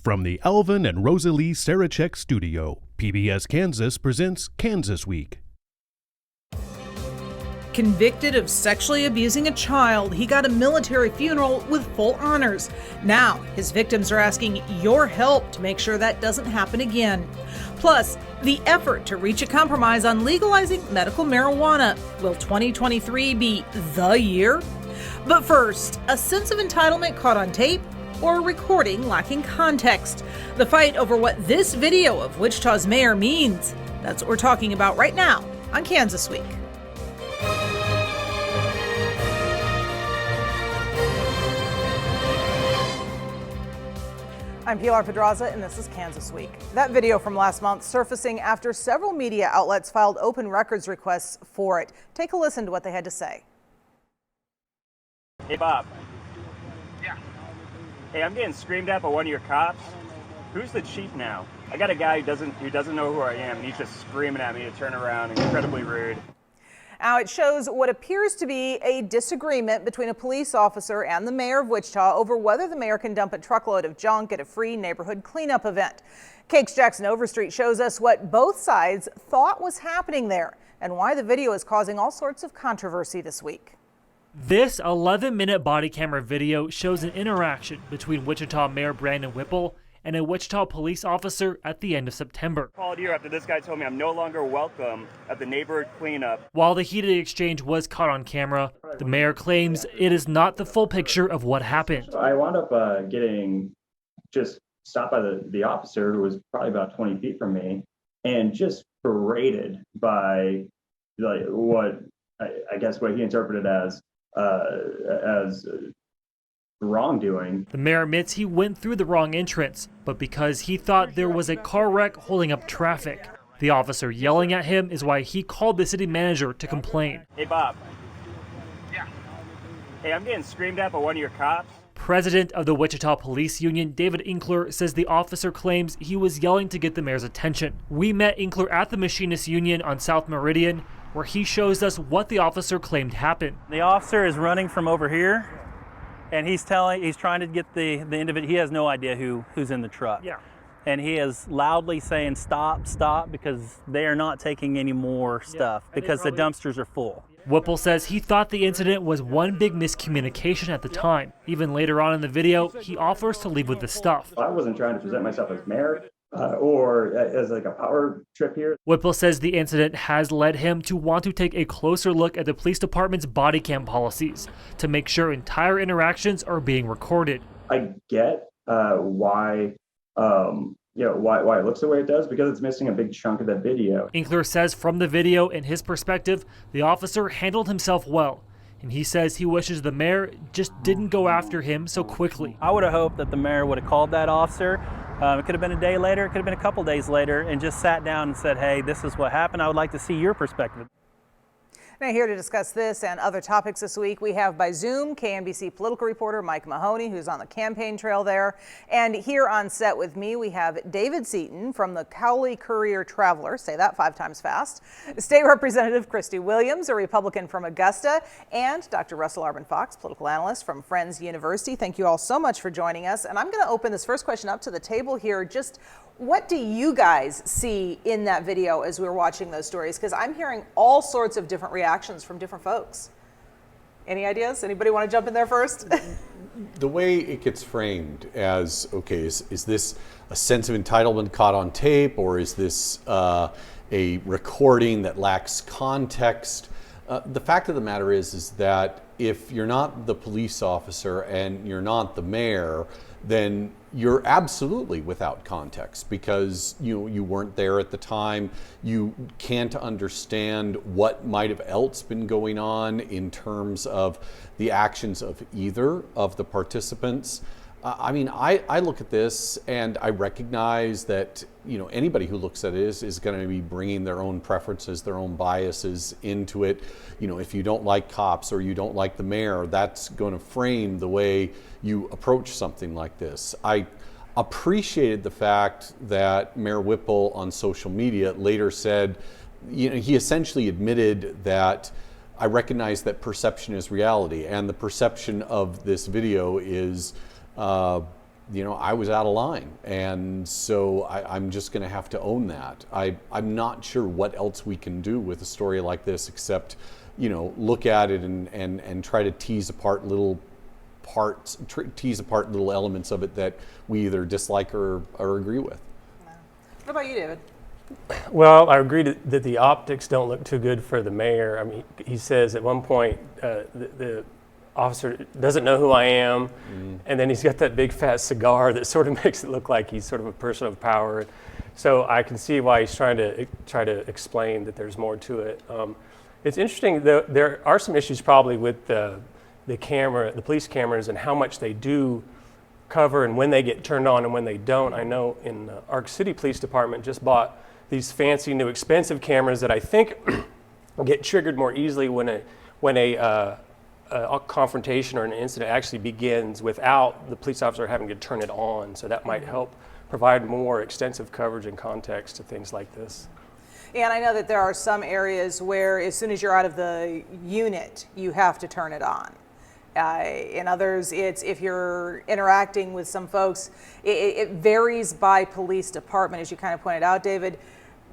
From the Alvin and Rosalie Sarachek studio, PBS Kansas presents Kansas Week. Convicted of sexually abusing a child, he got a military funeral with full honors. Now, his victims are asking your help to make sure that doesn't happen again. Plus, the effort to reach a compromise on legalizing medical marijuana. Will 2023 be the year? But first, a sense of entitlement caught on tape or a recording lacking context. The fight over what this video of Wichita's mayor means. That's what we're talking about right now on Kansas Week. I'm Pilar Pedraza, and this is Kansas Week. That video from last month surfacing after several media outlets filed open records requests for it. Take a listen to what they had to say. Hey, Bob. Yeah. Hey, I'm getting screamed at by one of your cops. Who's the chief now? I got a guy who doesn't know who I am, and he's just screaming at me to turn around, incredibly rude. Now, it shows what appears to be a disagreement between a police officer and the mayor of Wichita over whether the mayor can dump a truckload of junk at a free neighborhood cleanup event. KAKE's Jackson Overstreet shows us what both sides thought was happening there and why the video is causing all sorts of controversy this week. This 11-minute body camera video shows an interaction between Wichita Mayor Brandon Whipple and a Wichita police officer at the end of September. I called here after this guy told me I'm no longer welcome at the neighborhood cleanup. While the heated exchange was caught on camera, the mayor claims it is not the full picture of what happened. I wound up getting just stopped by the officer, who was probably about 20 feet from me, and just berated by like what I guess what he interpreted as wrongdoing. The mayor admits he went through the wrong entrance, but because he thought there was a car wreck holding up traffic. The officer yelling at him is why he called the city manager to complain. Hey, Bob. Yeah. Hey, I'm getting screamed at by one of your cops. President of the Wichita Police Union, David Inkler, says the officer claims he was yelling to get the mayor's attention. We met Inkler at the Machinists Union on South Meridian, where he shows us what the officer claimed happened. The officer is running from over here, and he's trying to get the individual. He has no idea who's in the truck. Yeah. And he is loudly saying, stop, stop, because they are not taking any more stuff because the dumpsters are full. Whipple says he thought the incident was one big miscommunication at the time. Even later on in the video, he offers to leave with the stuff. I wasn't trying to present myself as mayor or as like a power trip here. Whipple says the incident has led him to want to take a closer look at the police department's body cam policies to make sure entire interactions are being recorded. I get why it looks the way it does, because it's missing a big chunk of that video. Inkler says from the video, in his perspective, the officer handled himself well. And he says he wishes the mayor just didn't go after him so quickly. I would have hoped that the mayor would have called that officer. It could have been a day later, it could have been a couple days later, and just sat down and said, hey, this is what happened. I would like to see your perspective. Now, here to discuss this and other topics this week, we have by Zoom KNBC political reporter Mike Mahoney, who's on the campaign trail there. And here on set with me, we have David Seaton from the Cowley Courier Traveler, say that 5 times fast, State Representative Christy Williams, a Republican from Augusta, and Dr. Russell Arbin Fox, political analyst from Friends University. Thank you all so much for joining us. And I'm going to open this first question up to the table here. Just what do you guys see in that video as we're watching those stories? Because I'm hearing all sorts of different reactions from different folks. Any ideas? Anybody want to jump in there first? The way it gets framed as, okay, is this a sense of entitlement caught on tape, or is this a recording that lacks context? The fact of the matter is that if you're not the police officer and you're not the mayor, then you're absolutely without context, because you weren't there at the time. You can't understand what might have else been going on in terms of the actions of either of the participants. I look at this and I recognize that anybody who looks at it is going to be bringing their own preferences, their own biases into it. If you don't like cops or you don't like the mayor, that's going to frame the way you approach something like this. I appreciated the fact that Mayor Whipple on social media later said, he essentially admitted that I recognize that perception is reality, and the perception of this video is I was out of line. And so I'm just going to have to own that. I'm not sure what else we can do with a story like this except, look at it and try to tease apart little elements of it that we either dislike or agree with. What about you, David? Well, I agree that the optics don't look too good for the mayor. I mean, he says at one point the officer doesn't know who I am, and then he's got that big fat cigar that sort of makes it look like he's sort of a person of power. So I can see why he's trying to explain that there's more to it. It's interesting, though, there are some issues probably with the police cameras and how much they do cover and when they get turned on and when they don't. I know in the Arc City Police Department just bought these fancy new expensive cameras that I think get triggered more easily when a confrontation or an incident actually begins without the police officer having to turn it on. So that might help provide more extensive coverage and context to things like this. And I know that there are some areas where as soon as you're out of the unit, you have to turn it on. In others, it's if you're interacting with some folks, it varies by police department, as you kind of pointed out, David.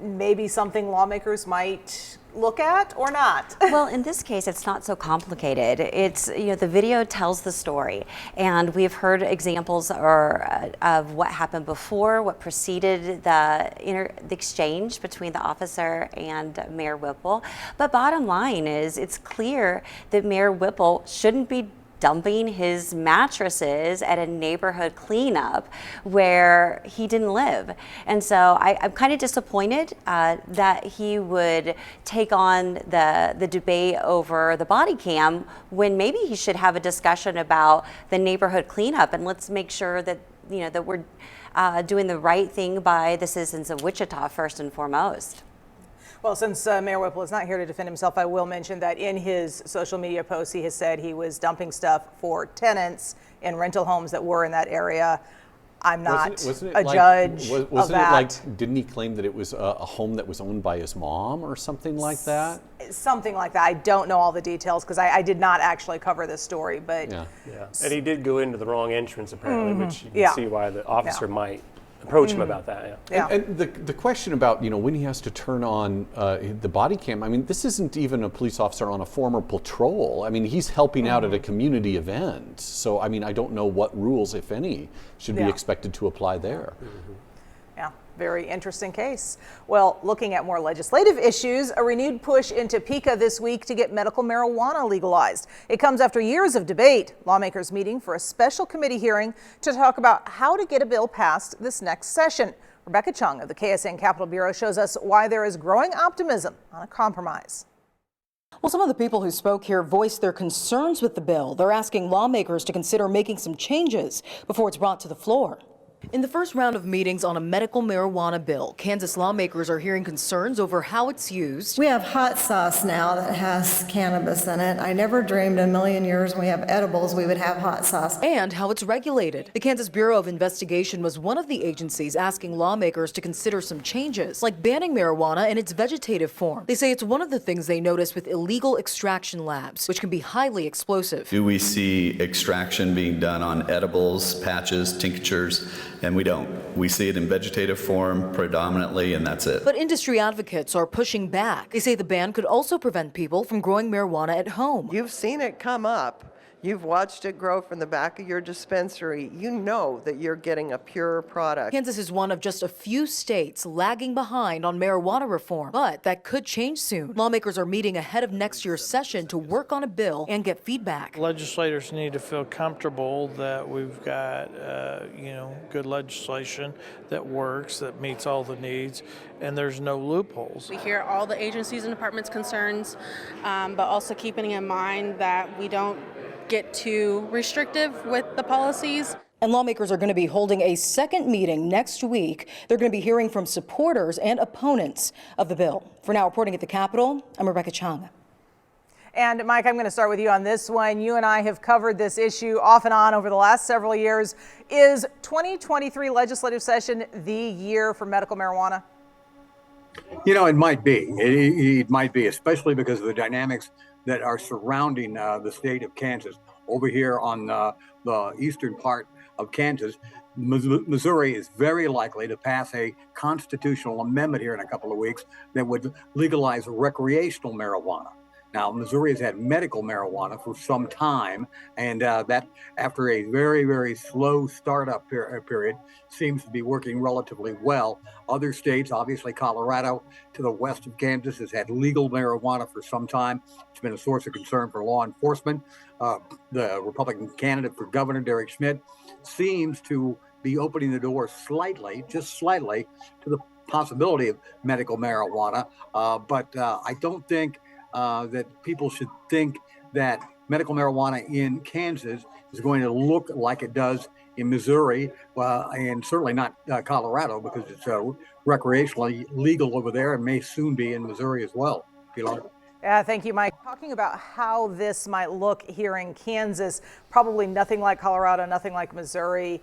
Maybe something lawmakers might look at or not. Well, in this case, it's not so complicated. It's, the video tells the story, and we've heard examples of what happened before, what preceded the exchange between the officer and Mayor Whipple. But bottom line is, it's clear that Mayor Whipple shouldn't be dumping his mattresses at a neighborhood cleanup where he didn't live. And so I'm kind of disappointed that he would take on the debate over the body cam when maybe he should have a discussion about the neighborhood cleanup, and let's make sure that that we're doing the right thing by the citizens of Wichita first and foremost. Well, since Mayor Whipple is not here to defend himself, I will mention that in his social media posts, he has said he was dumping stuff for tenants in rental homes that were in that area. I'm not a judge of that. Wasn't it like, didn't he claim that it was a home that was owned by his mom or something like that? Something like that. I don't know all the details because I did not actually cover this story, but yeah. And he did go into the wrong entrance apparently, which you can see why the officer might approach him about that. And the question about when he has to turn on the body cam, I mean, this isn't even a police officer on a former patrol. I mean, he's helping out at a community event. So I mean, I don't know what rules, if any, should be expected to apply there. Yeah, very interesting case. Well, looking at more legislative issues, a renewed push in Topeka this week to get medical marijuana legalized. It comes after years of debate. Lawmakers meeting for a special committee hearing to talk about how to get a bill passed this next session. Rebecca Chung of the KSN Capitol Bureau shows us why there is growing optimism on a compromise. Well, some of the people who spoke here voiced their concerns with the bill. They're asking lawmakers to consider making some changes before it's brought to the floor. In the first round of meetings on a medical marijuana bill, Kansas lawmakers are hearing concerns over how it's used. We have hot sauce now that has cannabis in it. I never dreamed in a million years when we have edibles we would have hot sauce. And how it's regulated. The Kansas Bureau of Investigation was one of the agencies asking lawmakers to consider some changes, like banning marijuana in its vegetative form. They say it's one of the things they notice with illegal extraction labs, which can be highly explosive. Do we see extraction being done on edibles, patches, tinctures? And we don't. We see it in vegetative form predominantly, and that's it. But industry advocates are pushing back. They say the ban could also prevent people from growing marijuana at home. You've seen it come up. You've watched it grow from the back of your dispensary. You know that you're getting a pure product. Kansas is one of just a few states lagging behind on marijuana reform, but that could change soon. Lawmakers are meeting ahead of next year's session to work on a bill and get feedback. Legislators need to feel comfortable that we've got, good legislation that works, that meets all the needs, and there's no loopholes. We hear all the agencies and departments' concerns, but also keeping in mind that we don't get too restrictive with the policies. And lawmakers are going to be holding a second meeting next week. They're going to be hearing from supporters and opponents of the bill. For now, reporting at the Capitol, I'm Rebecca Chung. And Mike, I'm going to start with you on this one. You and I have covered this issue off and on over the last several years. Is 2023 legislative session the year for medical marijuana? It might be. It might be, especially because of the dynamics that are surrounding the state of Kansas. Over here on the eastern part of Kansas, Missouri is very likely to pass a constitutional amendment here in a couple of weeks that would legalize recreational marijuana. Now, Missouri has had medical marijuana for some time, and that, after a very, very slow startup period, seems to be working relatively well. Other states, obviously Colorado to the west of Kansas, has had legal marijuana for some time. It's been a source of concern for law enforcement. The Republican candidate for governor, Derek Schmidt, seems to be opening the door slightly, just slightly, to the possibility of medical marijuana. But I don't think that people should think that medical marijuana in Kansas is going to look like it does in Missouri, and certainly not Colorado, because it's recreationally legal over there and may soon be in Missouri as well. Pilar? Yeah, thank you, Mike. Talking about how this might look here in Kansas, probably nothing like Colorado, nothing like Missouri.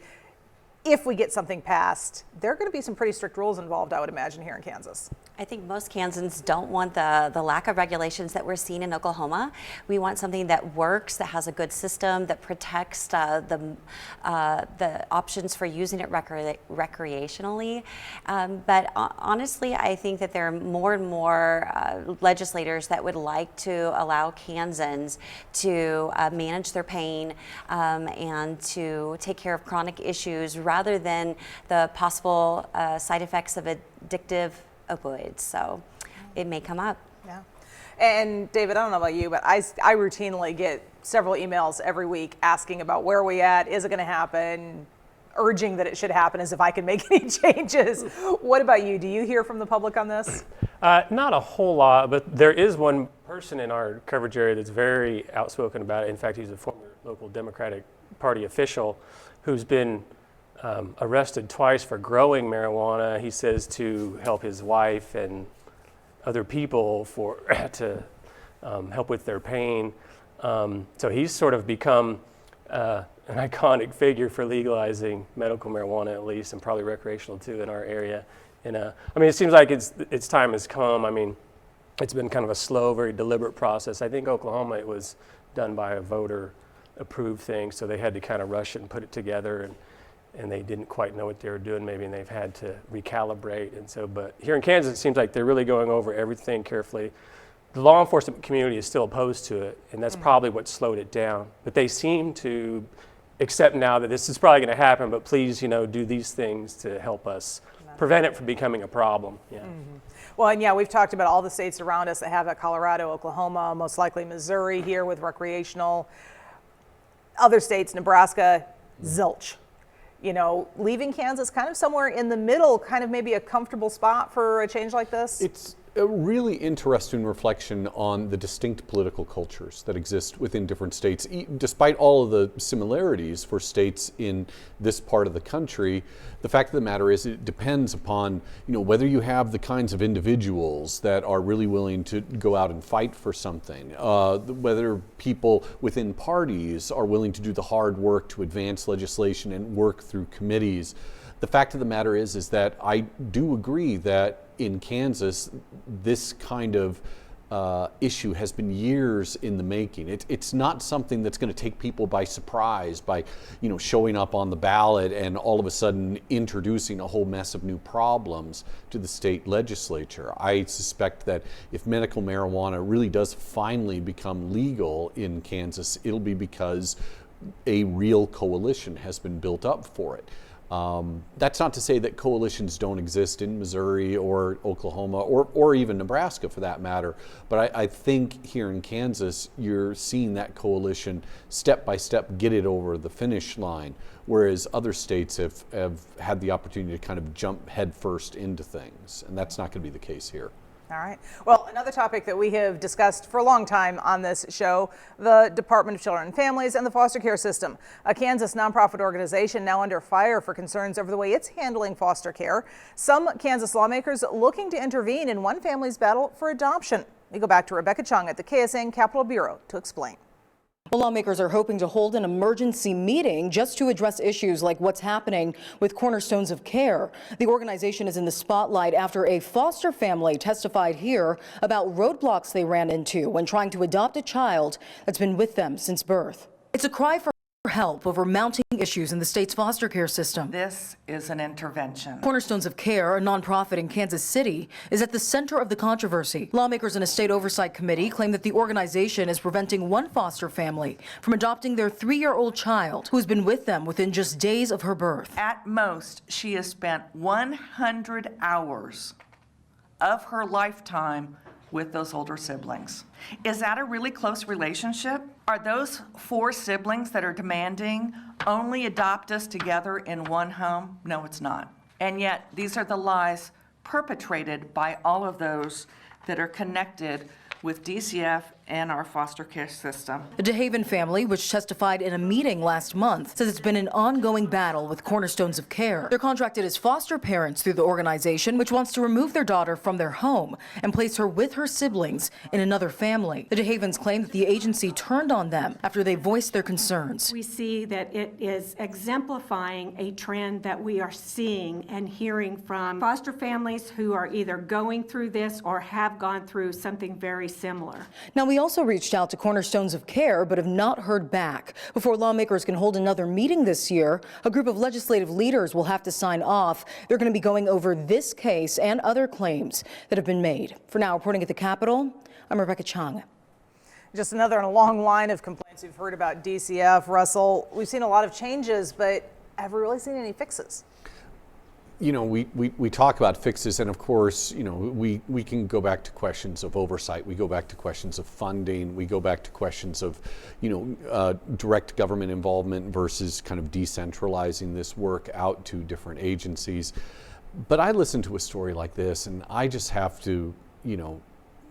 If we get something passed, there are going to be some pretty strict rules involved, I would imagine, here in Kansas. I think most Kansans don't want the lack of regulations that we're seeing in Oklahoma. We want something that works, that has a good system, that protects the options for using it recreationally. But honestly, I think that there are more and more legislators that would like to allow Kansans to manage their pain and to take care of chronic issues rather than the possible side effects of addictive opioids. So it may come up. Yeah. And David, I don't know about you, but I routinely get several emails every week asking about where are we at, is it going to happen, urging that it should happen as if I can make any changes. What about you? Do you hear from the public on this? Not a whole lot, but there is one person in our coverage area that's very outspoken about it. In fact, he's a former local Democratic Party official who's been arrested twice for growing marijuana. He says to help his wife and other people to help with their pain. So he's sort of become an iconic figure for legalizing medical marijuana, at least, and probably recreational too in our area. And I mean, it seems like its time has come. I mean, it's been kind of a slow, very deliberate process. I think Oklahoma, it was done by a voter-approved thing, so they had to kind of rush it and put it together, and they didn't quite know what they were doing maybe, and they've had to recalibrate. And so, but here in Kansas, it seems like they're really going over everything carefully. The law enforcement community is still opposed to it, and that's probably what slowed it down. But they seem to accept now that this is probably going to happen, but please, do these things to help us prevent it from becoming a problem. Yeah. Mm-hmm. Well, and yeah, we've talked about all the states around us that have it: Colorado, Oklahoma, most likely Missouri here with recreational. Other states, Nebraska, zilch. Leaving Kansas kind of somewhere in the middle, kind of maybe a comfortable spot for a change like this? It's a really interesting reflection on the distinct political cultures that exist within different states. Despite all of the similarities for states in this part of the country, the fact of the matter is it depends upon, whether you have the kinds of individuals that are really willing to go out and fight for something, whether people within parties are willing to do the hard work to advance legislation and work through committees. The fact of the matter is that I do agree that in Kansas, this kind of issue has been years in the making. It's not something that's going to take people by surprise by, showing up on the ballot and all of a sudden introducing a whole mess of new problems to the state legislature. I suspect that if medical marijuana really does finally become legal in Kansas, it'll be because a real coalition has been built up for it. That's not to say that coalitions don't exist in Missouri or Oklahoma or even Nebraska for that matter, but I think here in Kansas you're seeing that coalition step by step get it over the finish line, whereas other states have had the opportunity to kind of jump headfirst into things, and that's not going to be the case here. All right. Well, another topic that we have discussed for a long time on this show, the Department of Children and Families and the foster care system, a Kansas nonprofit organization now under fire for concerns over the way it's handling foster care. Some Kansas lawmakers looking to intervene in one family's battle for adoption. We go back to Rebecca Chung at the KSAN Capitol Bureau to explain. Well, lawmakers are hoping to hold an emergency meeting just to address issues like what's happening with Cornerstones of Care. The organization is in the spotlight after a foster family testified here about roadblocks they ran into when trying to adopt a child that's been with them since birth. It's a cry for help over mounting issues in the state's foster care system. This is an intervention. Cornerstones of Care, a nonprofit in Kansas City, is at the center of the controversy. Lawmakers in a state oversight committee claim that the organization is preventing one foster family from adopting their 3-year-old child who has been with them within just days of her birth. At most, she has spent 100 hours of her lifetime with those older siblings. Is that a really close relationship? Are those 4 siblings that are demanding only adopt us together in one home? No, it's not. And yet, these are the lies perpetrated by all of those that are connected with DCF and our foster care system. The DeHaven family, which testified in a meeting last month, says it's been an ongoing battle with Cornerstones of Care. They're contracted as foster parents through the organization, which wants to remove their daughter from their home and place her with her siblings in another family. The DeHavens claim that the agency turned on them after they voiced their concerns. We see that it is exemplifying a trend that we are seeing and hearing from foster families who are either going through this or have gone through something very similar. Now, we also reached out to Cornerstones of Care, but have not heard back. Before lawmakers can hold another meeting this year, a group of legislative leaders will have to sign off. They're going to be going over this case and other claims that have been made. For now, reporting at the Capitol, I'm Rebecca Chang. Just another in a long line of complaints we've heard about DCF. Russell, we've seen a lot of changes, but have we really seen any fixes? You know, we talk about fixes, and of course, you know, we can go back to questions of oversight. We go back to questions of funding. We go back to questions of, you know, direct government involvement versus kind of decentralizing this work out to different agencies. But I listen to a story like this, and I just have to, you know,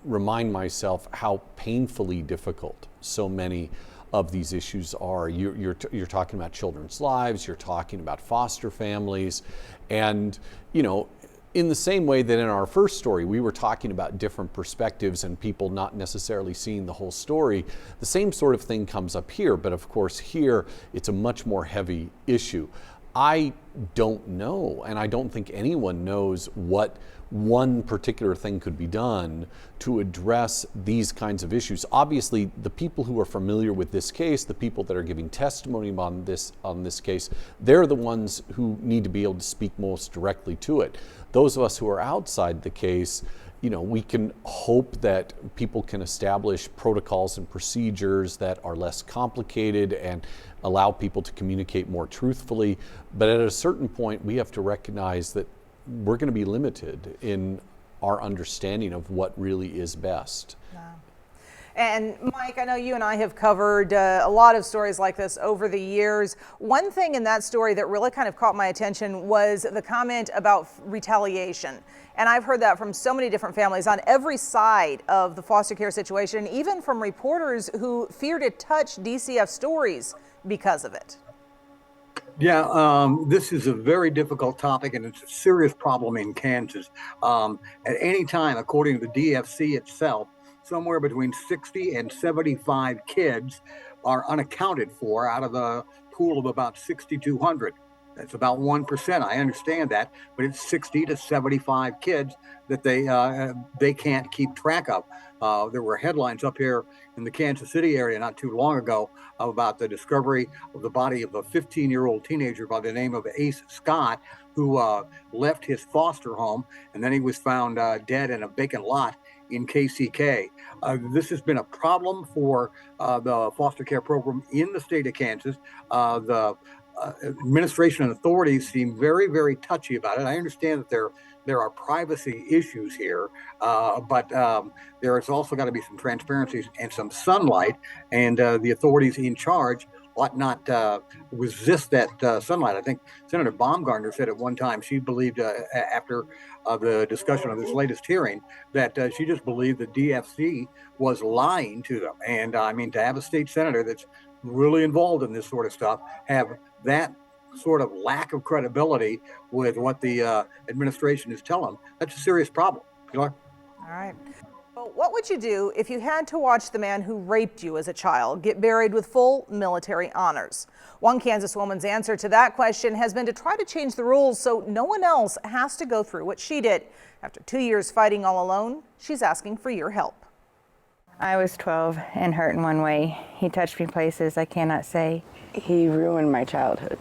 remind myself how painfully difficult so many of these issues are. You're talking about children's lives, you're talking about foster families, and you know, in the same way that in our first story we were talking about different perspectives and people not necessarily seeing the whole story, the same sort of thing comes up here, but of course here it's a much more heavy issue. I don't know, and I don't think anyone knows what one particular thing could be done to address these kinds of issues. Obviously, the people who are familiar with this case, the people that are giving testimony on this case, they're the ones who need to be able to speak most directly to it. Those of us who are outside the case, you know, we can hope that people can establish protocols and procedures that are less complicated and allow people to communicate more truthfully. But at a certain point, we have to recognize that we're going to be limited in our understanding of what really is best. Wow. And Mike, I know you and I have covered a lot of stories like this over the years. One thing in that story that really kind of caught my attention was the comment about retaliation. And I've heard that from so many different families on every side of the foster care situation, even from reporters who fear to touch DCF stories because of it. Yeah, this is a very difficult topic, and it's a serious problem in Kansas. At any time, according to the DFC itself, somewhere between 60 and 75 kids are unaccounted for out of a pool of about 6,200. That's about 1%. I understand that, but it's 60 to 75 kids that they can't keep track of. There were headlines up here in the Kansas City area not too long ago about the discovery of the body of a 15-year-old teenager by the name of Ace Scott, who left his foster home, and then he was found dead in a vacant lot in KCK. This has been a problem for the foster care program in the state of Kansas. The administration and authorities seem very, very touchy about it. I understand that there are privacy issues here, but there has also got to be some transparency and some sunlight, and the authorities in charge ought not resist that sunlight. I think Senator Baumgartner said at one time she believed after the discussion of this latest hearing that she just believed the DFC was lying to them. And I mean, to have a state senator that's really involved in this sort of stuff have that sort of lack of credibility with what the administration is telling them, that's a serious problem. Pilar? All right. Well, what would you do if you had to watch the man who raped you as a child get buried with full military honors? One Kansas woman's answer to that question has been to try to change the rules so no one else has to go through what she did. After 2 years fighting all alone, she's asking for your help. I was 12 and hurt in one way. He touched me places I cannot say. He ruined my childhood.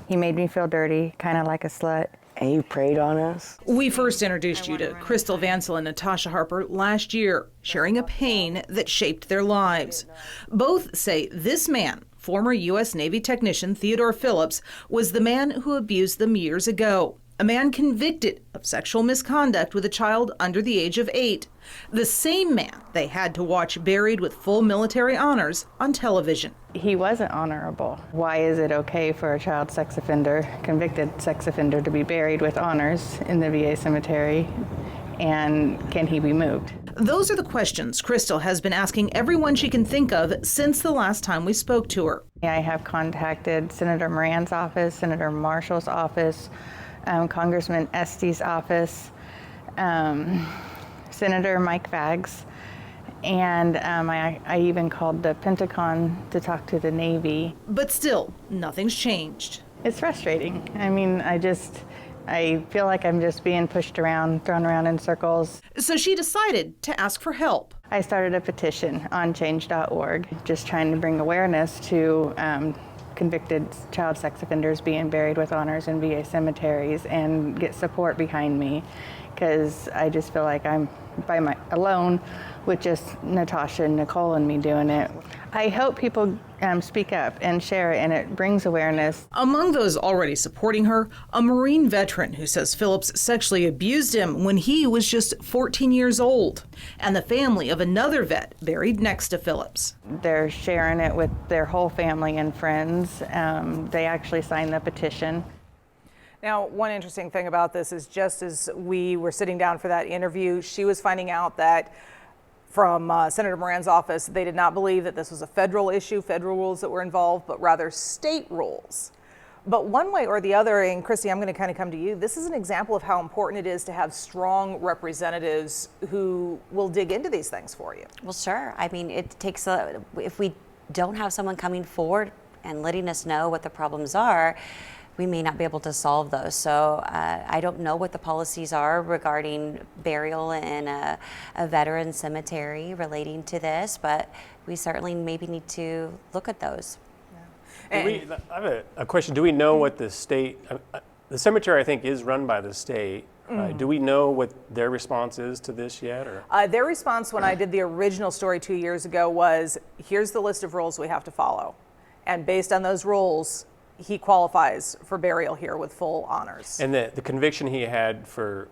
He made me feel dirty, kind of like a slut. And he preyed on us. We first introduced you to Crystal Vansel and Natasha Harper last year, sharing a pain that shaped their lives. Both say this man, former U.S. Navy technician Theodore Phillips, was the man who abused them years ago. A man convicted of sexual misconduct with a child under the age of 8. The same man they had to watch buried with full military honors on television. He wasn't honorable. Why is it okay for a child sex offender, convicted sex offender, to be buried with honors in the VA cemetery? And can he be moved? Those are the questions Crystal has been asking everyone she can think of since the last time we spoke to her. I have contacted Senator Moran's office, Senator Marshall's office, Congressman Estes' office, Senator Mike Faggs, and I even called the Pentagon to talk to the Navy. But still, nothing's changed. It's frustrating. I mean, I feel like I'm just being pushed around, thrown around in circles. So she decided to ask for help. I started a petition on change.org, just trying to bring awareness to convicted child sex offenders being buried with honors in VA cemeteries and get support behind me, because I just feel like I'm alone with just Natasha and Nicole and me doing it. I hope people speak up and share it, and it brings awareness. Among those already supporting her, a Marine veteran who says Phillips sexually abused him when he was just 14 years old, and the family of another vet buried next to Phillips. They're sharing it with their whole family and friends. They actually signed the petition. Now, one interesting thing about this is just as we were sitting down for that interview, she was finding out that from Senator Moran's office, they did not believe that this was a federal issue, federal rules that were involved, but rather state rules. But one way or the other, and Christy, I'm going to kind of come to you, this is an example of how important it is to have strong representatives who will dig into these things for you. Well, sure. I mean, it takes if we don't have someone coming forward and letting us know what the problems are, we may not be able to solve those. So I don't know what the policies are regarding burial in a veteran cemetery relating to this, but we certainly maybe need to look at those. I have a question. Do we know what the state, the cemetery I think is run by the state. Do we know what their response is to this yet? Or? Their response when I did the original story 2 years ago was, here's the list of rules we have to follow. And based on those rules, he qualifies for burial here with full honors. And the conviction he had for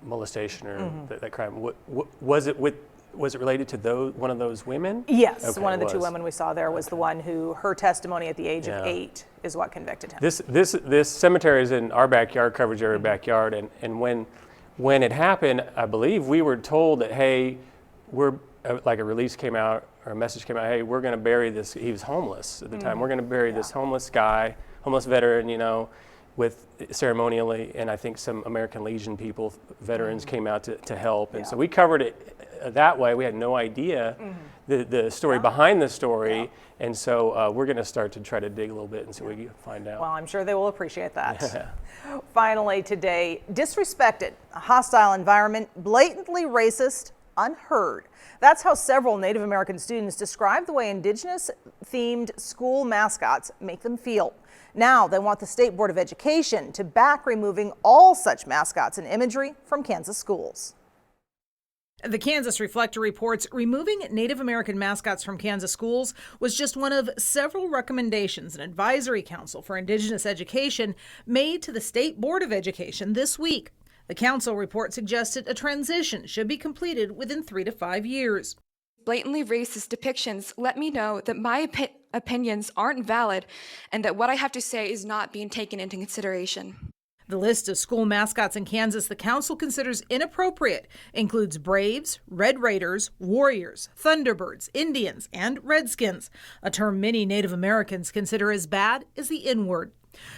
molestation or that crime, was it related to one of those women? Yes, okay, one of the two women we saw there was the one who, her testimony at the age of 8 is what convicted him. This cemetery is in our backyard, coverage area backyard, and when it happened, I believe we were told that, hey, we're like a release came out or a message came out, hey, we're going to bury this. He was homeless at the time. We're going to bury this homeless guy, homeless veteran, with ceremonially, and I think some American Legion people, veterans came out to help. And so we covered it that way. We had no idea the story behind the story. And so we're going to start to try to dig a little bit and see what we can find out. Well, I'm sure they will appreciate that. Finally today, disrespected, a hostile environment, blatantly racist, unheard. That's how several Native American students describe the way Indigenous-themed school mascots make them feel. Now they want the State Board of Education to back removing all such mascots and imagery from Kansas schools. The Kansas Reflector reports removing Native American mascots from Kansas schools was just one of several recommendations an advisory council for Indigenous education made to the State Board of Education this week. The council report suggested a transition should be completed within 3 to 5 years. Blatantly racist depictions let me know that my opinions aren't valid and that what I have to say is not being taken into consideration. The list of school mascots in Kansas the council considers inappropriate includes Braves, Red Raiders, Warriors, Thunderbirds, Indians, and Redskins, a term many Native Americans consider as bad as the N-word.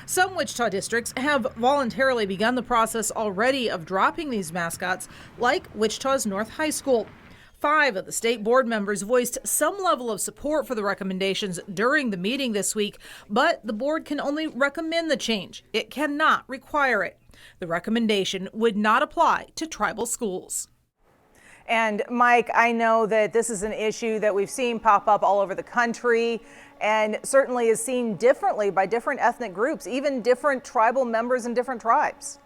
Some Wichita districts have voluntarily begun the process already of dropping these mascots, like Wichita's North High School. 5 of the state board members voiced some level of support for the recommendations during the meeting this week, but the board can only recommend the change. It cannot require it. The recommendation would not apply to tribal schools. And Mike, I know that this is an issue that we've seen pop up all over the country and certainly is seen differently by different ethnic groups, even different tribal members in different tribes.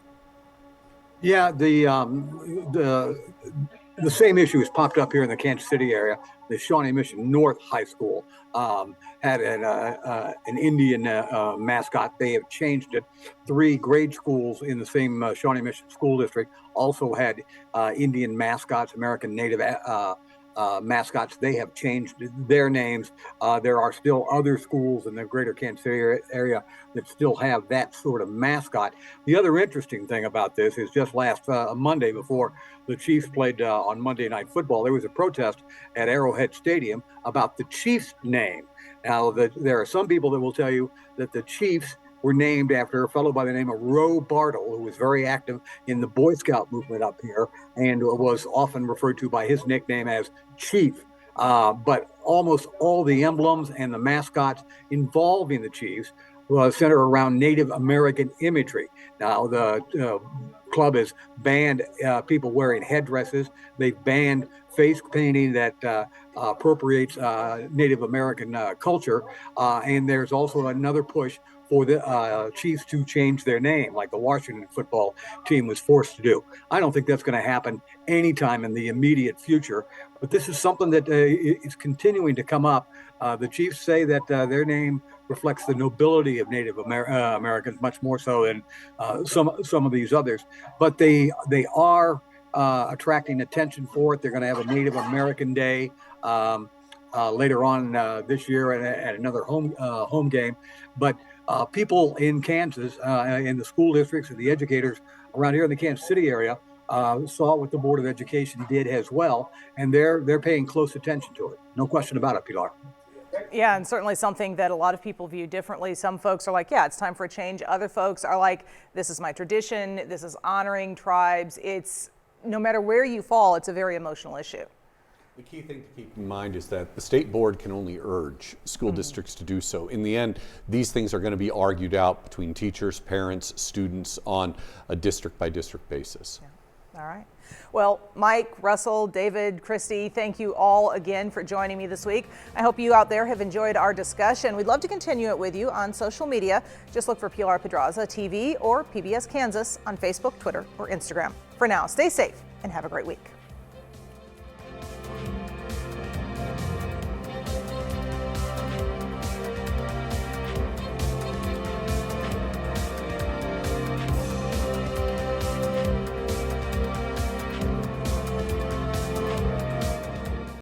Yeah, the same issue has popped up here in the Kansas City area. The Shawnee Mission North High School had an Indian mascot. They have changed it. 3 grade schools in the same Shawnee Mission School District also had Indian mascots, American Native mascots. They have changed their names. There are still other schools in the greater Kansas City area that still have that sort of mascot. The other interesting thing about this is just last Monday, before the Chiefs played on Monday Night Football, there was a protest at Arrowhead Stadium about the Chiefs' name. Now, there are some people that will tell you that the Chiefs were named after a fellow by the name of Roe Bartle, who was very active in the Boy Scout movement up here and was often referred to by his nickname as Chief. But almost all the emblems and the mascots involving the Chiefs center around Native American imagery. Now, the club has banned people wearing headdresses. They've banned face painting that appropriates Native American culture. And there's also another push for the Chiefs to change their name, like the Washington football team was forced to do. I don't think that's going to happen anytime in the immediate future, but this is something that is continuing to come up. The Chiefs say that their name reflects the nobility of Native Americans, much more so than some of these others. But they are attracting attention for it. They're going to have a Native American Day later on this year at another home game. But people in Kansas, in the school districts and the educators around here in the Kansas City area saw what the Board of Education did as well, and they're paying close attention to it. No question about it, Pilar. Yeah, and certainly something that a lot of people view differently. Some folks are like, yeah, it's time for a change. Other folks are like, this is my tradition. This is honoring tribes. It's no matter where you fall, it's a very emotional issue. The key thing to keep in mind is that the state board can only urge school districts to do so. In the end, these things are going to be argued out between teachers, parents, students on a district by district basis. Yeah. All right. Well, Mike, Russell, David, Christy, thank you all again for joining me this week. I hope you out there have enjoyed our discussion. We'd love to continue it with you on social media. Just look for Pilar Pedraza TV or PBS Kansas on Facebook, Twitter, or Instagram. For now, stay safe and have a great week.